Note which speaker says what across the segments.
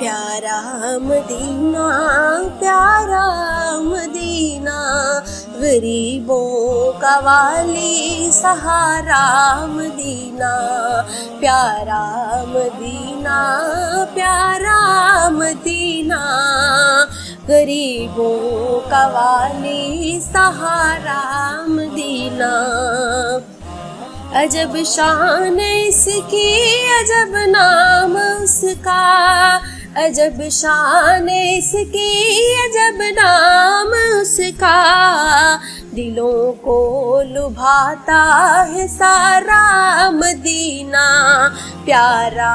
Speaker 1: प्यारा मदीना, प्यारा मदीना, गरीबों का वाली सहारा मदीना। प्यारा मदीना, प्यारा मदीना, गरीबों का वाली सहारा मदीना। अजब शान इसकी, अजब नाम उसका, अजब शान इसकी, अजब नाम उसका। दिलों को लुभाता है सारा मदीना। प्यारा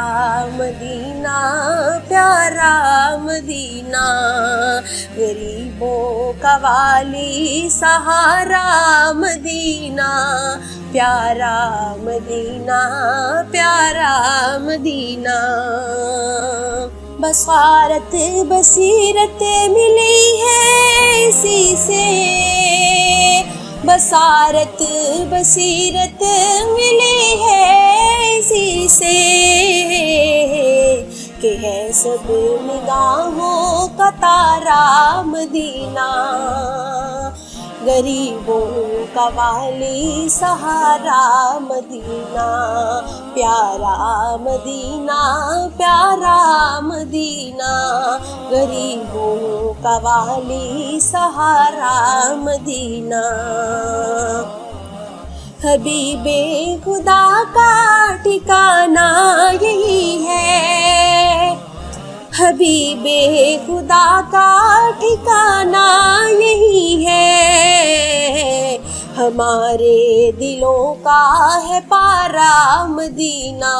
Speaker 1: मदीना, प्यारा मदीना, गरीबों का वाली सहारा मदीना। प्यारा मदीना, प्यारा मदीना। बसारत बसीरत मिली है इसी से, बसारत बसीरत मिली है इसी से, कि है सब निगाहों का तारा मदीना। गरीबों का वाली सहारा मदीना। प्यारा मदीना, प्यारा मदीना, गरीबों का वाली सहारा मदीना। हबीबे खुदा का ठिकाना यही है, हबीबे खुदा का ठिकाना यही है। हमारे दिलों का है पारा मदीना,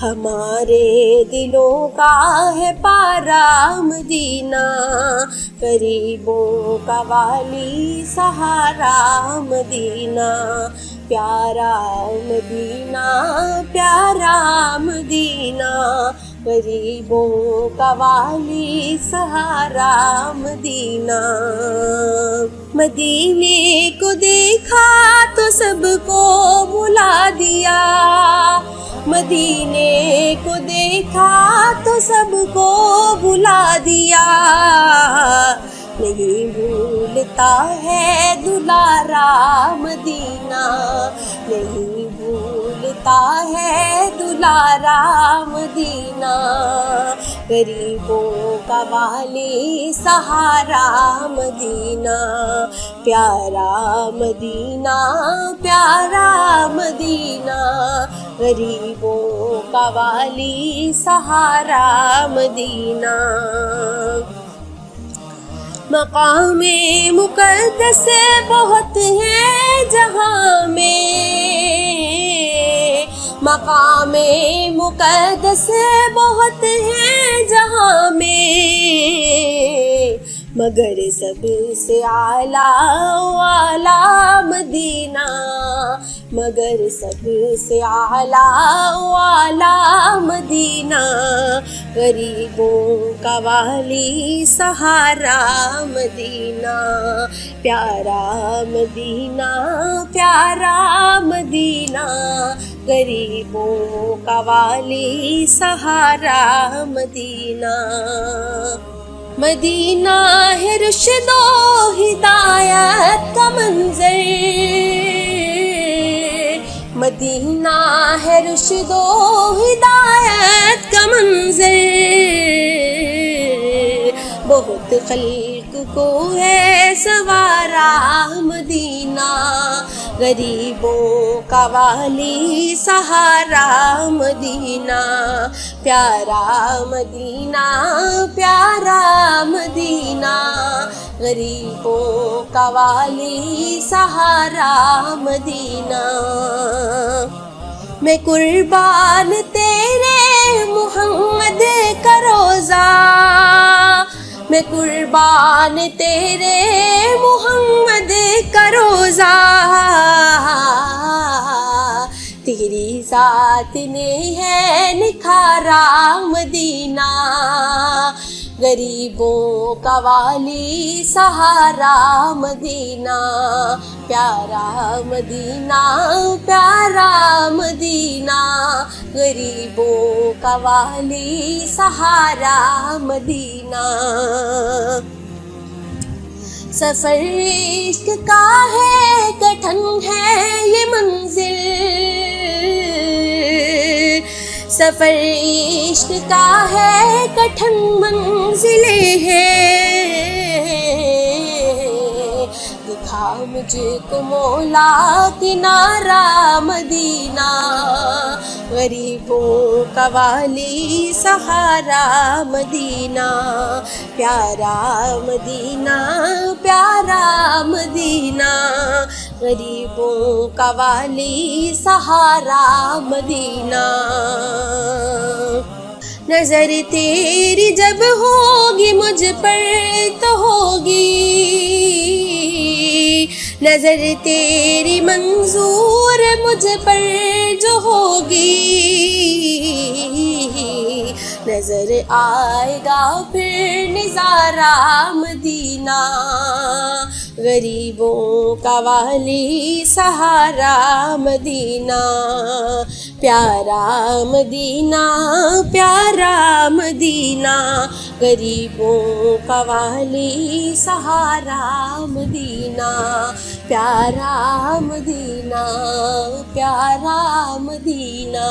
Speaker 1: हमारे दिलों का है पारा मदीना। गरीबों का वाली सहारा मदीना। प्यारा मदीना, प्यारा मदीना, गरीबों का वाली सहारा मदीना। मदीने को देखा तो सबको भुला दिया, मदीने को देखा तो सबको भुला दिया। नहीं भूलता है दुलारा मदीना, नहीं भूलता है दुलारा मदीना। गरीबों का वाली सहारा मदीना। प्यारा मदीना, प्यारा मदीना, गरीबों का वाली सहारा मदीना। मकामे मुक़द्दस बहुत है जहाँ में, मकामे मुक़द्दस बहुत है जहाँ में, मगर सबसे आला वाला मदीना, मगर सबसे आला वाला मदीना। गरीबों का वाली सहारा मदीना। प्यारा मदीना, प्यारा मदीना, गरीबों का वाली सहारा मदीना। मदीना है रुश्दो हिदायत का मंज़र, मदीना है रुश्दो हिदायत का मंज़र। बहुत खल्क को है सवारा मदीना। गरीबों का वाली सहारा मदीना। प्यारा मदीना, प्यारा मदीना, गरीबों का वाली सहारा मदीना। मैं कुर्बान तेरे मोहम्मद का रोज़ा, मैं कुर्बान तेरे मोहम्मद का रोज़ा। तेरी ज़ात ने है निखारा मदीना। गरीबों का वाली सहारा मदीना, प्यारा मदीना, प्यारा मदीना, गरीबों का वाली सहारा मदीना। सफर इश्क का है, कठिन है ये मंजिल, सफर इश्क का है, कठिन मंजिलें हैं। दिखा मुझको मौला किनारा मदीना, गरीबों का वाली सहारा मदीना, प्यारा मदीना, प्यारा मदीना, गरीबों का वाली सहारा मदीना। नजर तेरी जब होगी मुझ पर तो होगी, नजर तेरी मंजूर मुझ पर जो होगी, नजर आएगा फिर नज़ारा मदीना, गरीबों का वाली सहारा मदीना, प्यारा मदीना, प्यारा मदीना, गरीबों का वाली सहारा मदीना, प्यारा मदीना, प्यारा मदीना।